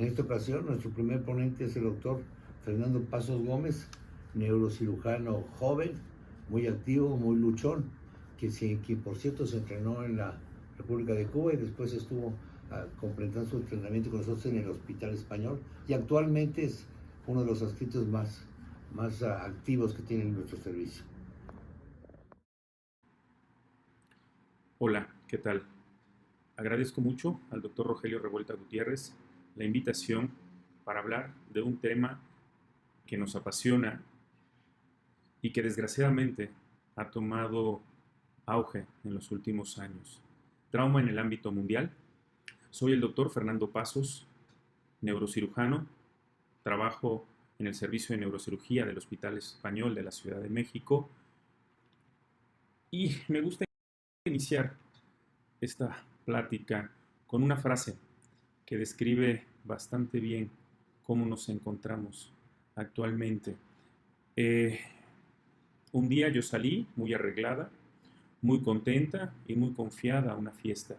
En esta ocasión, nuestro primer ponente es el doctor Fernando Pasos Gómez, neurocirujano joven, muy activo, muy luchón, quien por cierto se entrenó en la República de Cuba y después estuvo completando su entrenamiento con nosotros en el Hospital Español y actualmente es uno de los adscritos más activos que tiene nuestro servicio. Hola, ¿qué tal? Agradezco mucho al doctor Rogelio Revuelta Gutiérrez la invitación para hablar de un tema que nos apasiona y que desgraciadamente ha tomado auge en los últimos años. Trauma en el ámbito mundial. Soy el doctor Fernando Pasos, neurocirujano. Trabajo en el servicio de neurocirugía del Hospital Español de la Ciudad de México y me gusta iniciar esta plática con una frase que describe bastante bien cómo nos encontramos actualmente. Un día yo salí muy arreglada, muy contenta y muy confiada a una fiesta.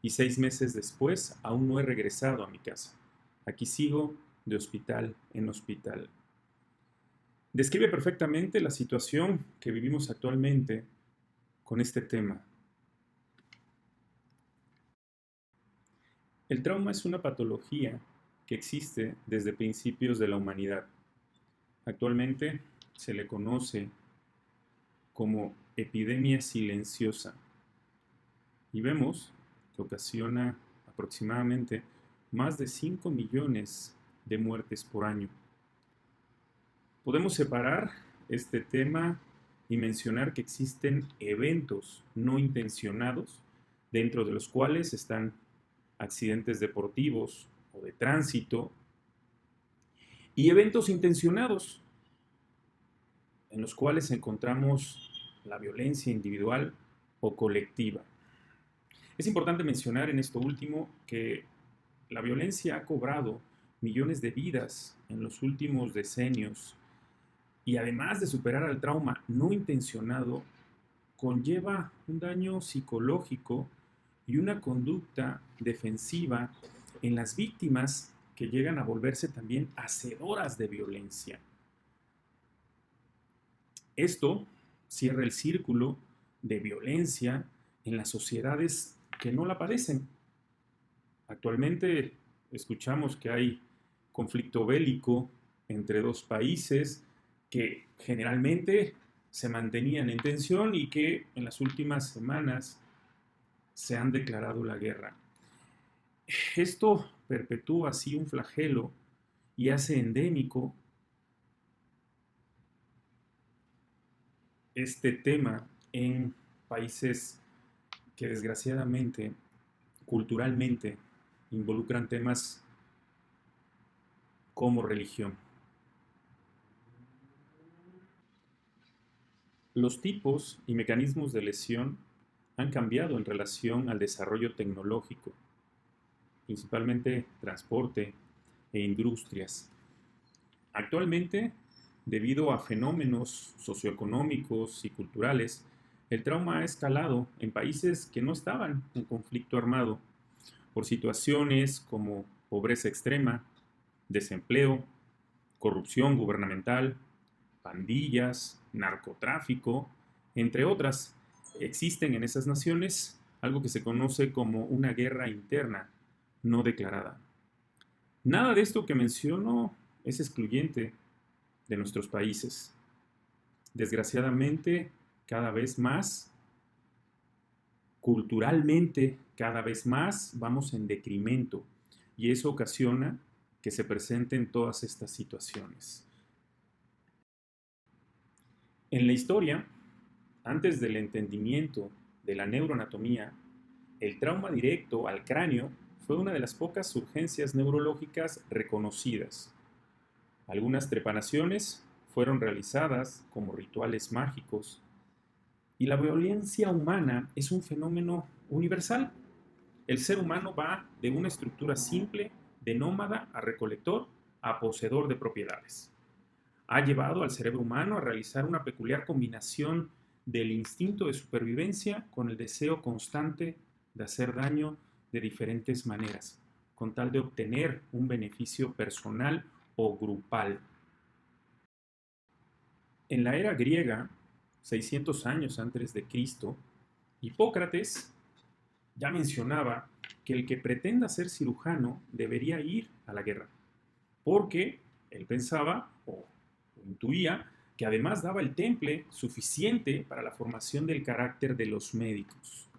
Y 6 meses después aún no he regresado a mi casa. Aquí sigo de hospital en hospital. Describe perfectamente la situación que vivimos actualmente con este tema. El trauma es una patología que existe desde principios de la humanidad. Actualmente se le conoce como epidemia silenciosa y vemos que ocasiona aproximadamente más de 5 millones de muertes por año. Podemos separar este tema y mencionar que existen eventos no intencionados, dentro de los cuales están accidentes deportivos o de tránsito, y eventos intencionados, en los cuales encontramos la violencia individual o colectiva. Es importante mencionar en esto último que la violencia ha cobrado millones de vidas en los últimos decenios y además de superar al trauma no intencionado, conlleva un daño psicológico y una conducta defensiva en las víctimas que llegan a volverse también hacedoras de violencia. Esto cierra el círculo de violencia en las sociedades que no la padecen. Actualmente escuchamos que hay conflicto bélico entre dos países que generalmente se mantenían en tensión y que en las últimas semanas se han declarado la guerra. Esto perpetúa así un flagelo y hace endémico este tema en países que desgraciadamente, culturalmente, involucran temas como religión. Los tipos y mecanismos de lesión han cambiado en relación al desarrollo tecnológico, principalmente transporte e industrias. Actualmente, debido a fenómenos socioeconómicos y culturales, el trauma ha escalado en países que no estaban en conflicto armado por situaciones como pobreza extrema, desempleo, corrupción gubernamental, pandillas, narcotráfico, entre otras. Existen en esas naciones algo que se conoce como una guerra interna no declarada. Nada de esto que menciono es excluyente de nuestros países. Desgraciadamente, cada vez más, culturalmente, cada vez más vamos en decremento y eso ocasiona que se presenten todas estas situaciones. En la historia, antes del entendimiento de la neuroanatomía, el trauma directo al cráneo fue una de las pocas urgencias neurológicas reconocidas. Algunas trepanaciones fueron realizadas como rituales mágicos y la violencia humana es un fenómeno universal. El ser humano va de una estructura simple de nómada a recolector a poseedor de propiedades. Ha llevado al cerebro humano a realizar una peculiar combinación del instinto de supervivencia con el deseo constante de hacer daño de diferentes maneras, con tal de obtener un beneficio personal o grupal. En la era griega, 600 años antes de Cristo, Hipócrates ya mencionaba que el que pretenda ser cirujano debería ir a la guerra, porque él pensaba o intuía que además daba el temple suficiente para la formación del carácter de los médicos.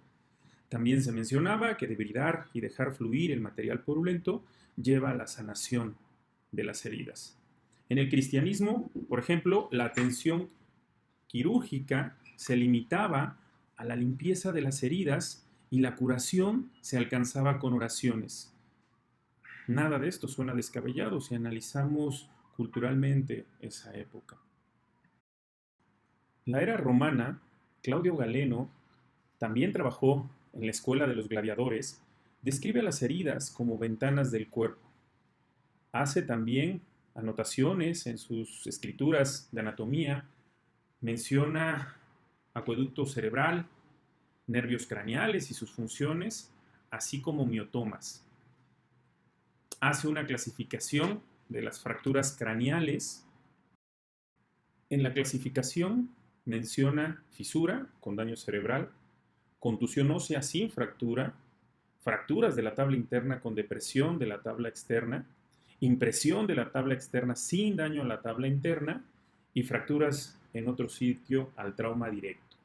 También se mencionaba que debridar y dejar fluir el material purulento lleva a la sanación de las heridas. En el cristianismo, por ejemplo, la atención quirúrgica se limitaba a la limpieza de las heridas y la curación se alcanzaba con oraciones. Nada de esto suena descabellado si analizamos culturalmente esa época. En la era romana, Claudio Galeno también trabajó en la escuela de los gladiadores, describe las heridas como ventanas del cuerpo. Hace también anotaciones en sus escrituras de anatomía, menciona acueducto cerebral, nervios craneales y sus funciones, así como miotomas. Hace una clasificación de las fracturas craneales. En la clasificación menciona fisura con daño cerebral, contusión ósea sin fractura, fracturas de la tabla interna con depresión de la tabla externa, impresión de la tabla externa sin daño a la tabla interna y fracturas en otro sitio al trauma directo.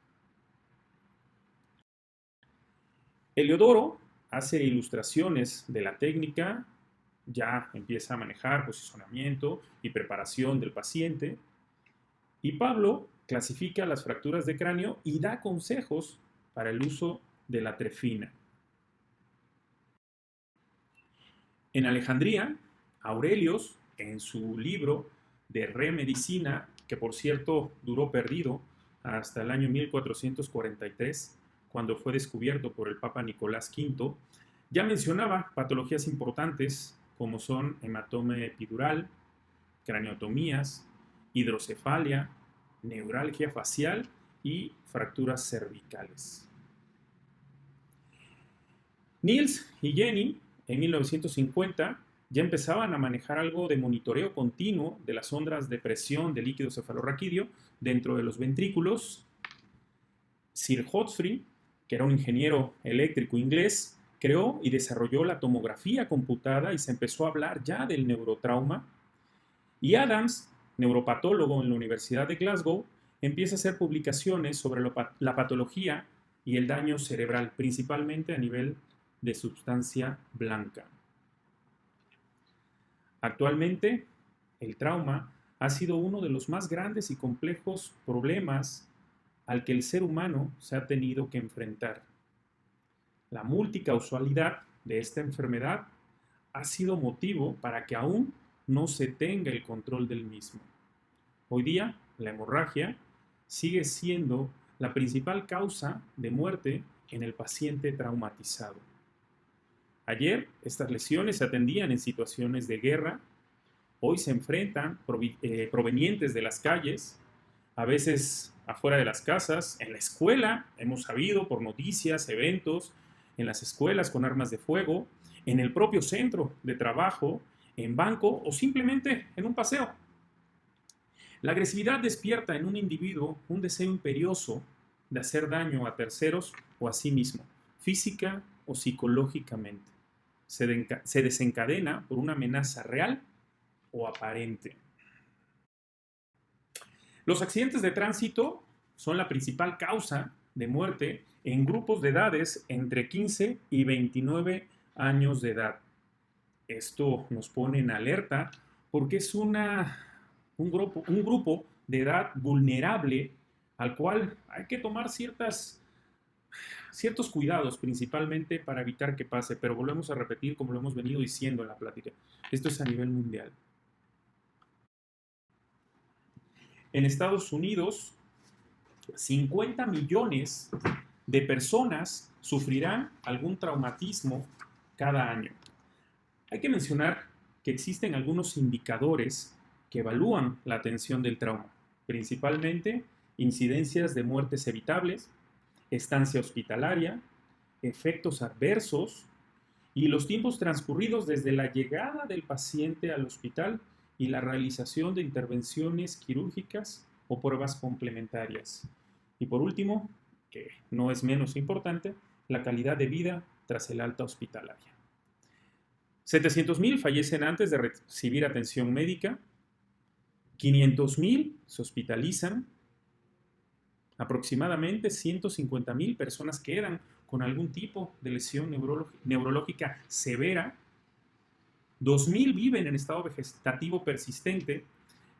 Heliodoro hace ilustraciones de la técnica, ya empieza a manejar posicionamiento y preparación del paciente, y Pablo clasifica las fracturas de cráneo y da consejos para el uso de la trefina. En Alejandría, Aurelios, en su libro de Re Medicina, que por cierto duró perdido hasta el año 1443, cuando fue descubierto por el Papa Nicolás V, ya mencionaba patologías importantes como son hematoma epidural, craniotomías, hidrocefalia, neuralgia facial y fracturas cervicales. Niels y Jenny, en 1950, ya empezaban a manejar algo de monitoreo continuo de las ondas de presión del líquido cefalorraquídeo dentro de los ventrículos. Sir Godfrey, que era un ingeniero eléctrico inglés, creó y desarrolló la tomografía computada y se empezó a hablar ya del neurotrauma. Y Adams, neuropatólogo en la Universidad de Glasgow, empieza a hacer publicaciones sobre la patología y el daño cerebral, principalmente a nivel de sustancia blanca. Actualmente, el trauma ha sido uno de los más grandes y complejos problemas al que el ser humano se ha tenido que enfrentar. La multicausalidad de esta enfermedad ha sido motivo para que aún no se tenga el control del mismo. Hoy día, la hemorragia sigue siendo la principal causa de muerte en el paciente traumatizado. Ayer, estas lesiones se atendían en situaciones de guerra. Hoy se enfrentan provenientes de las calles, a veces afuera de las casas, en la escuela, hemos sabido por noticias, eventos, en las escuelas con armas de fuego, en el propio centro de trabajo, en banco o simplemente en un paseo. La agresividad despierta en un individuo un deseo imperioso de hacer daño a terceros o a sí mismo, física o psicológicamente. Se desencadena por una amenaza real o aparente. Los accidentes de tránsito son la principal causa de muerte en grupos de edades entre 15 y 29 años de edad. Esto nos pone en alerta porque es un grupo de edad vulnerable al cual hay que tomar ciertos cuidados, principalmente para evitar que pase, pero volvemos a repetir como lo hemos venido diciendo en la plática. Esto es a nivel mundial. En Estados Unidos, 50 millones de personas sufrirán algún traumatismo cada año. Hay que mencionar que existen algunos indicadores que evalúan la atención del trauma, principalmente incidencias de muertes evitables, estancia hospitalaria, efectos adversos y los tiempos transcurridos desde la llegada del paciente al hospital y la realización de intervenciones quirúrgicas o pruebas complementarias. Y por último, que no es menos importante, la calidad de vida tras el alta hospitalaria. 700,000 fallecen antes de recibir atención médica, 500,000 se hospitalizan, aproximadamente 150,000 personas quedan con algún tipo de lesión neurológica severa, 2,000 viven en estado vegetativo persistente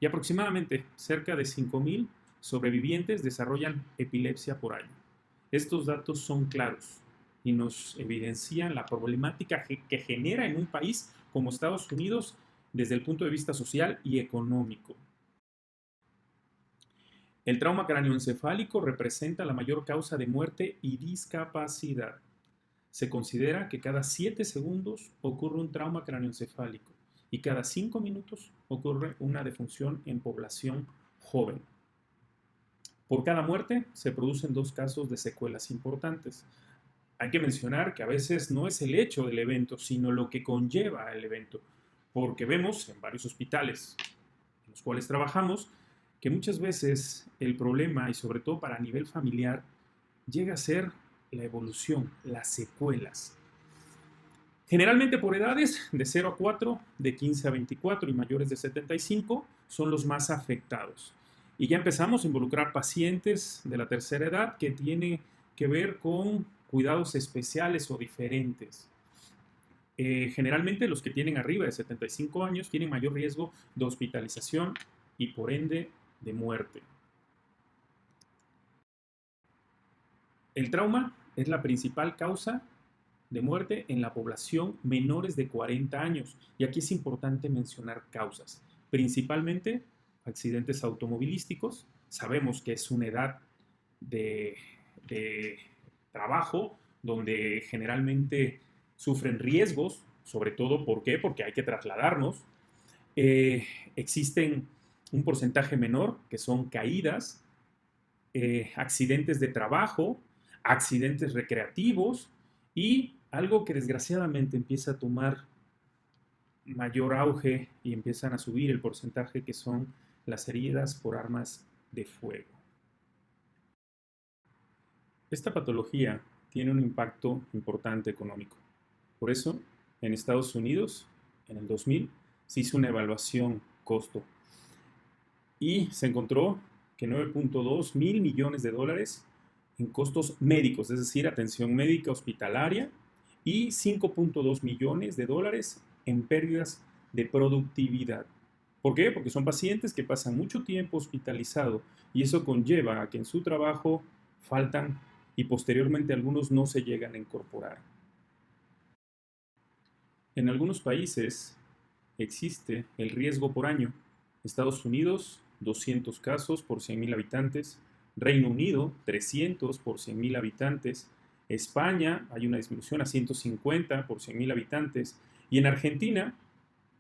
y aproximadamente cerca de 5,000 sobrevivientes desarrollan epilepsia por año. Estos datos son claros y nos evidencian la problemática que genera en un país como Estados Unidos desde el punto de vista social y económico. El trauma cráneoencefálico representa la mayor causa de muerte y discapacidad. Se considera que cada 7 segundos ocurre un trauma cráneoencefálico y cada 5 minutos ocurre una defunción en población joven. Por cada muerte se producen 2 casos de secuelas importantes. Hay que mencionar que a veces no es el hecho del evento, sino lo que conlleva el evento, porque vemos en varios hospitales en los cuales trabajamos que muchas veces el problema, y sobre todo para nivel familiar, llega a ser la evolución, las secuelas. Generalmente por edades de 0 a 4, de 15 a 24 y mayores de 75 son los más afectados. Y ya empezamos a involucrar pacientes de la tercera edad que tiene que ver con cuidados especiales o diferentes. Generalmente los que tienen arriba de 75 años tienen mayor riesgo de hospitalización y por ende de muerte. El trauma es la principal causa de muerte en la población menores de 40 años. Y aquí es importante mencionar causas. Principalmente accidentes automovilísticos. Sabemos que es una edad de trabajo donde generalmente sufren riesgos, sobre todo, ¿por qué? Porque hay que trasladarnos. Existen un porcentaje menor que son caídas, accidentes de trabajo, accidentes recreativos y algo que desgraciadamente empieza a tomar mayor auge y empiezan a subir el porcentaje que son las heridas por armas de fuego. Esta patología tiene un impacto importante económico. Por eso, en Estados Unidos, en el 2000, se hizo una evaluación costo y se encontró que 9.2 mil millones de dólares en costos médicos, es decir, atención médica hospitalaria, y 5.2 millones de dólares en pérdidas de productividad. ¿Por qué? Porque son pacientes que pasan mucho tiempo hospitalizado y eso conlleva a que en su trabajo faltan y posteriormente algunos no se llegan a incorporar. En algunos países existe el riesgo por año. Estados Unidos, 200 casos por 100,000 habitantes. Reino Unido, 300 por 100,000 habitantes. España, hay una disminución a 150 por 100,000 habitantes. Y en Argentina,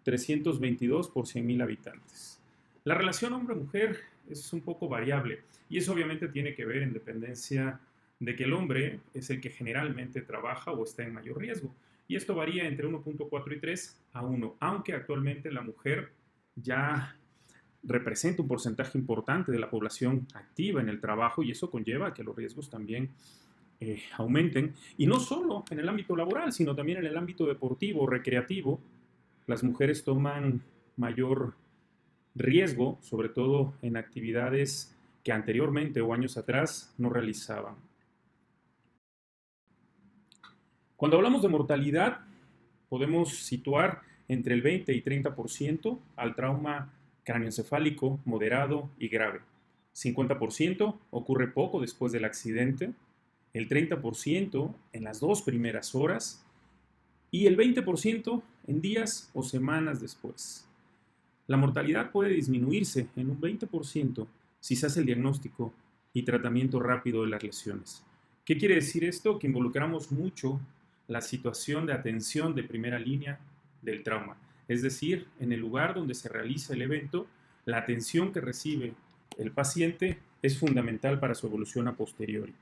322 por 100,000 habitantes. La relación hombre-mujer es un poco variable y eso obviamente tiene que ver en dependencia de que el hombre es el que generalmente trabaja o está en mayor riesgo. Y esto varía entre 1.4 y 3 a 1, aunque actualmente la mujer ya representa un porcentaje importante de la población activa en el trabajo y eso conlleva a que los riesgos también aumenten. Y no solo en el ámbito laboral, sino también en el ámbito deportivo, recreativo. Las mujeres toman mayor riesgo, sobre todo en actividades que anteriormente o años atrás no realizaban. Cuando hablamos de mortalidad, podemos situar entre el 20 y 30% al trauma cráneoencefálico moderado y grave. 50% ocurre poco después del accidente, el 30% en las 2 primeras horas y el 20% en días o semanas después. La mortalidad puede disminuirse en un 20% si se hace el diagnóstico y tratamiento rápido de las lesiones. ¿Qué quiere decir esto? Que involucramos mucho la situación de atención de primera línea del trauma. Es decir, en el lugar donde se realiza el evento, la atención que recibe el paciente es fundamental para su evolución a posteriori.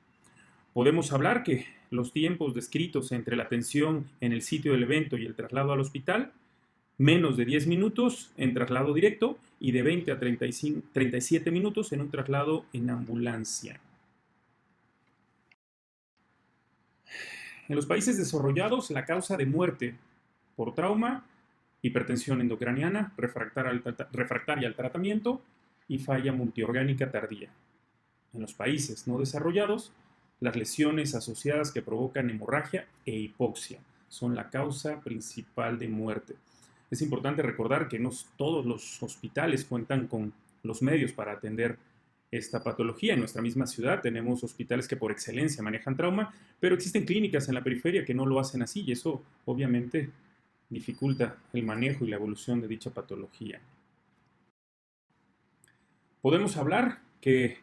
Podemos hablar que los tiempos descritos entre la atención en el sitio del evento y el traslado al hospital, menos de 10 minutos en traslado directo y de 20 a 37 minutos en un traslado en ambulancia. En los países desarrollados, la causa de muerte por trauma, hipertensión endocraniana, refractaria al tratamiento y falla multiorgánica tardía. En los países no desarrollados, las lesiones asociadas que provocan hemorragia e hipoxia son la causa principal de muerte. Es importante recordar que no todos los hospitales cuentan con los medios para atender esta patología. En nuestra misma ciudad tenemos hospitales que por excelencia manejan trauma, pero existen clínicas en la periferia que no lo hacen así y eso obviamente dificulta el manejo y la evolución de dicha patología. Podemos hablar que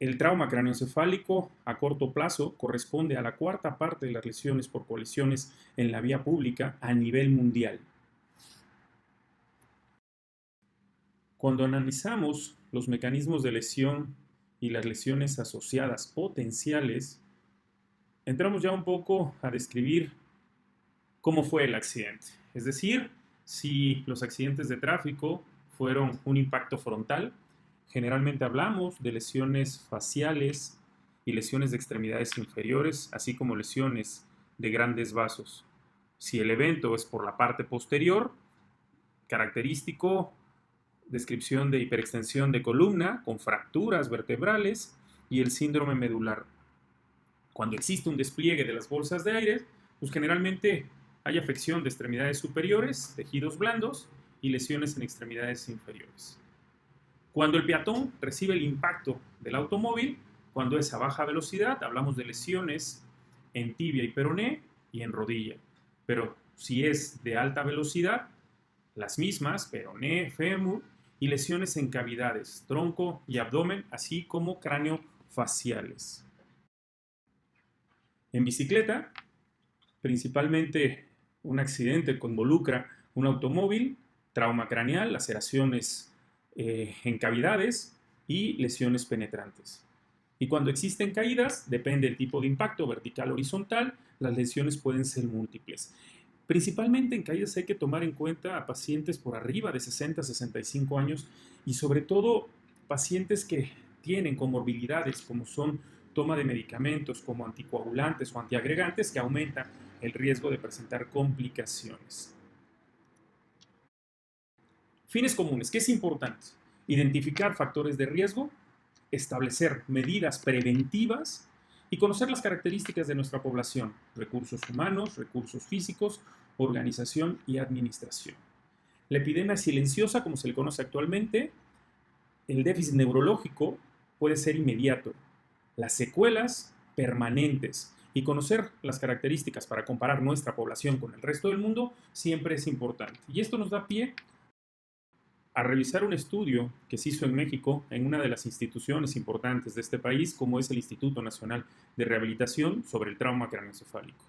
el trauma craneoencefálico a corto plazo corresponde a la cuarta parte de las lesiones por colisiones en la vía pública a nivel mundial. Cuando analizamos los mecanismos de lesión y las lesiones asociadas potenciales, entramos ya un poco a describir cómo fue el accidente. Es decir, si los accidentes de tráfico fueron un impacto frontal, generalmente hablamos de lesiones faciales y lesiones de extremidades inferiores, así como lesiones de grandes vasos. Si el evento es por la parte posterior, característico, descripción de hiperextensión de columna con fracturas vertebrales y el síndrome medular. Cuando existe un despliegue de las bolsas de aire, pues generalmente hay afección de extremidades superiores, tejidos blandos y lesiones en extremidades inferiores. Cuando el peatón recibe el impacto del automóvil, cuando es a baja velocidad, hablamos de lesiones en tibia y peroné y en rodilla. Pero si es de alta velocidad, las mismas, peroné, fémur y lesiones en cavidades, tronco y abdomen, así como craneofaciales. En bicicleta, principalmente un accidente que involucra un automóvil, trauma craneal, laceraciones en cavidades y lesiones penetrantes. Y cuando existen caídas, depende del tipo de impacto, vertical o horizontal, las lesiones pueden ser múltiples. Principalmente en caídas hay que tomar en cuenta a pacientes por arriba de 60 a 65 años y sobre todo pacientes que tienen comorbilidades como son toma de medicamentos como anticoagulantes o antiagregantes que aumentan el riesgo de presentar complicaciones. Fines comunes, ¿qué es importante? Identificar factores de riesgo, establecer medidas preventivas y conocer las características de nuestra población, recursos humanos, recursos físicos, organización y administración. La epidemia silenciosa, como se le conoce actualmente, el déficit neurológico puede ser inmediato, las secuelas permanentes y conocer las características para comparar nuestra población con el resto del mundo siempre es importante. Y esto nos da pie a revisar un estudio que se hizo en México en una de las instituciones importantes de este país, como es el Instituto Nacional de Rehabilitación sobre el trauma craneoencefálico.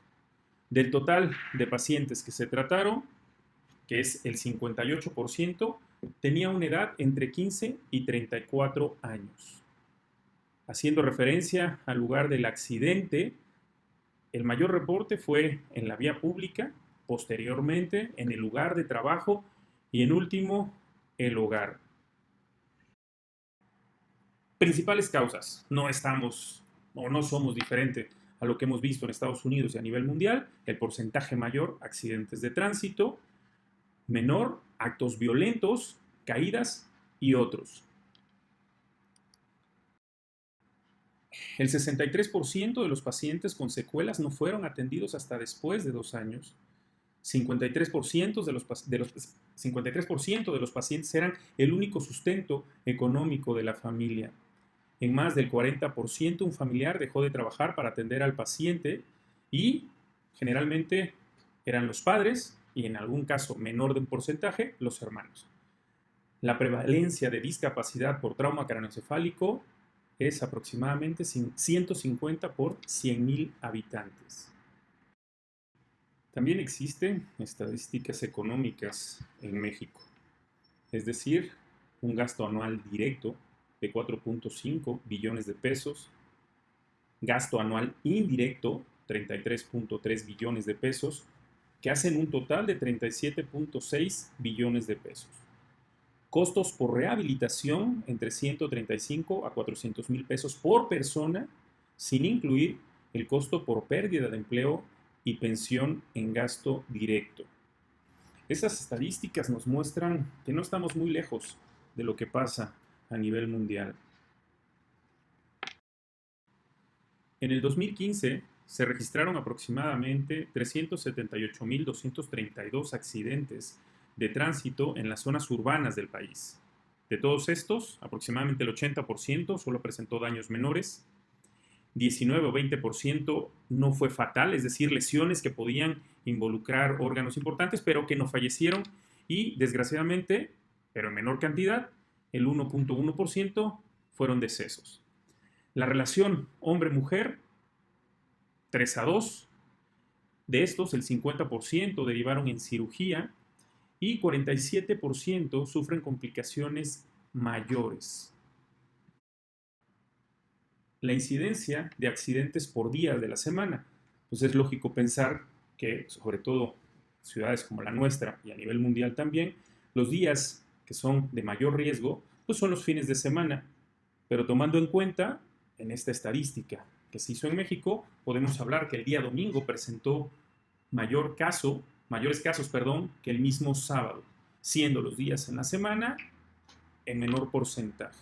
Del total de pacientes que se trataron, que es el 58%, tenía una edad entre 15 y 34 años. Haciendo referencia al lugar del accidente, el mayor reporte fue en la vía pública, posteriormente en el lugar de trabajo y en último, el hogar. Principales causas. No somos diferentes a lo que hemos visto en Estados Unidos y a nivel mundial. El porcentaje mayor, accidentes de tránsito. Menor, actos violentos, caídas y otros. El 63% de los pacientes con secuelas no fueron atendidos hasta después de 2 años. 53% de los pacientes eran el único sustento económico de la familia. En más del 40% un familiar dejó de trabajar para atender al paciente y generalmente eran los padres y en algún caso menor de un porcentaje los hermanos. La prevalencia de discapacidad por trauma craneoencefálico es aproximadamente 150 por 100,000 habitantes. También existen estadísticas económicas en México, es decir, un gasto anual directo de 4.5 billones de pesos, gasto anual indirecto, 33.3 billones de pesos, que hacen un total de 37.6 billones de pesos. Costos por rehabilitación entre 135 a 400 mil pesos por persona, sin incluir el costo por pérdida de empleo y pensión en gasto directo. Esas estadísticas nos muestran que no estamos muy lejos de lo que pasa a nivel mundial. En el 2015 se registraron aproximadamente 378.232 accidentes de tránsito en las zonas urbanas del país. De todos estos, aproximadamente el 80% solo presentó daños menores, 19 o 20% no fue fatal, es decir, lesiones que podían involucrar órganos importantes, pero que no fallecieron, y desgraciadamente, pero en menor cantidad, el 1.1% fueron decesos. La relación hombre-mujer, 3-2, de estos el 50% derivaron en cirugía y 47% sufren complicaciones mayores. La incidencia de accidentes por día de la semana, pues es lógico pensar que, sobre todo ciudades como la nuestra y a nivel mundial también, los días que son de mayor riesgo, pues son los fines de semana. Pero tomando en cuenta, en esta estadística que se hizo en México, podemos hablar que el día domingo presentó mayores casos, que el mismo sábado, siendo los días en la semana en menor porcentaje.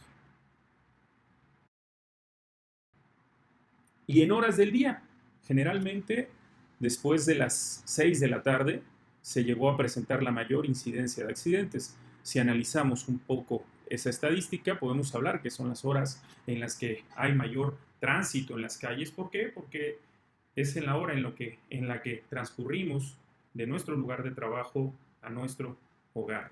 Y en horas del día, generalmente después de las 6 de la tarde, se llegó a presentar la mayor incidencia de accidentes. Si analizamos un poco esa estadística, podemos hablar que son las horas en las que hay mayor tránsito en las calles. ¿Por qué? Porque es en la hora en la que transcurrimos de nuestro lugar de trabajo a nuestro hogar.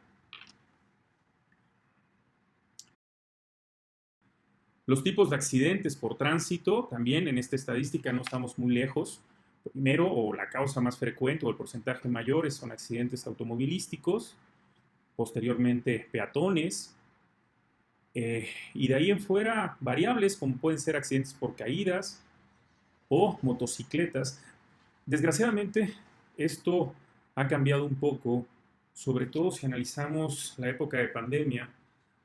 Los tipos de accidentes por tránsito, también en esta estadística no estamos muy lejos. Primero, o la causa más frecuente o el porcentaje mayor son accidentes automovilísticos, posteriormente peatones, y de ahí en fuera variables como pueden ser accidentes por caídas o motocicletas. Desgraciadamente, esto ha cambiado un poco, sobre todo si analizamos la época de pandemia.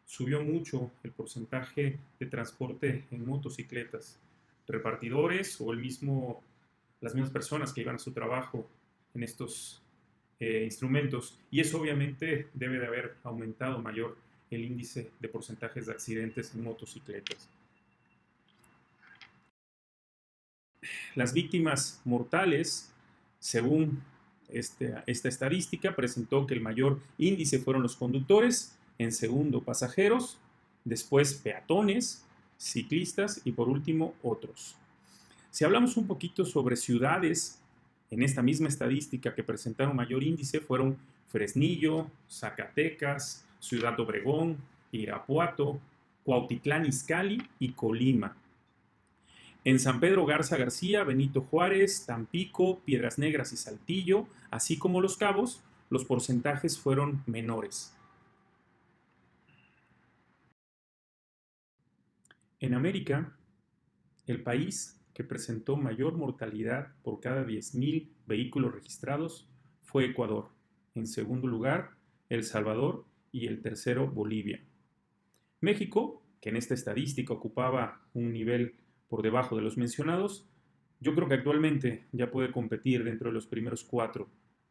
Subió mucho el porcentaje de transporte en motocicletas, repartidores o las mismas personas que iban a su trabajo en estos instrumentos, y eso obviamente debe de haber aumentado mayor el índice de porcentajes de accidentes en motocicletas. Las víctimas mortales, según esta estadística, presentó que el mayor índice fueron los conductores, en segundo pasajeros, después peatones, ciclistas y por último otros. Si hablamos un poquito sobre ciudades, en esta misma estadística que presentaron mayor índice fueron Fresnillo, Zacatecas, Ciudad Obregón, Irapuato, Cuautitlán Izcalli y Colima. En San Pedro Garza García, Benito Juárez, Tampico, Piedras Negras y Saltillo, así como Los Cabos, los porcentajes fueron menores. En América, el país que presentó mayor mortalidad por cada 10.000 vehículos registrados fue Ecuador. En segundo lugar, El Salvador y el tercero, Bolivia. México, que en esta estadística ocupaba un nivel por debajo de los mencionados, yo creo que actualmente ya puede competir dentro de los primeros 4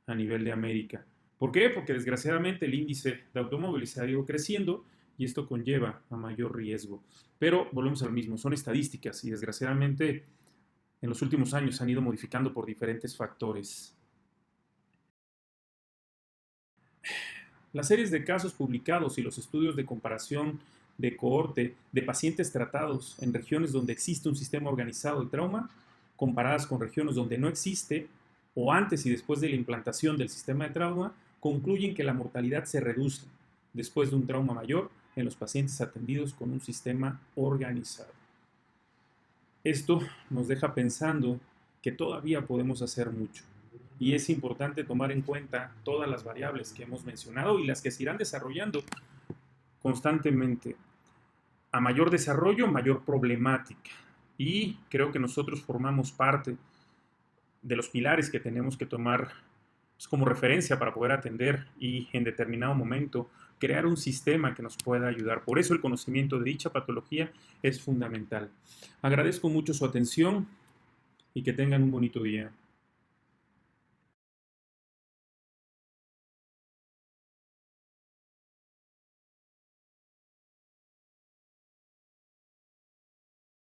a nivel de América. ¿Por qué? Porque desgraciadamente el índice de automóviles ha ido creciendo y esto conlleva a mayor riesgo. Pero volvemos a lo mismo, son estadísticas y desgraciadamente en los últimos años se han ido modificando por diferentes factores. Las series de casos publicados y los estudios de comparación de cohorte de pacientes tratados en regiones donde existe un sistema organizado de trauma, comparadas con regiones donde no existe, o antes y después de la implantación del sistema de trauma, concluyen que la mortalidad se reduce después de un trauma mayor en los pacientes atendidos con un sistema organizado. Esto nos deja pensando que todavía podemos hacer mucho. Y es importante tomar en cuenta todas las variables que hemos mencionado y las que se irán desarrollando constantemente. A mayor desarrollo, mayor problemática. Y creo que nosotros formamos parte de los pilares que tenemos que tomar pues, como referencia para poder atender y en determinado momento crear un sistema que nos pueda ayudar. Por eso el conocimiento de dicha patología es fundamental. Agradezco mucho su atención y que tengan un bonito día.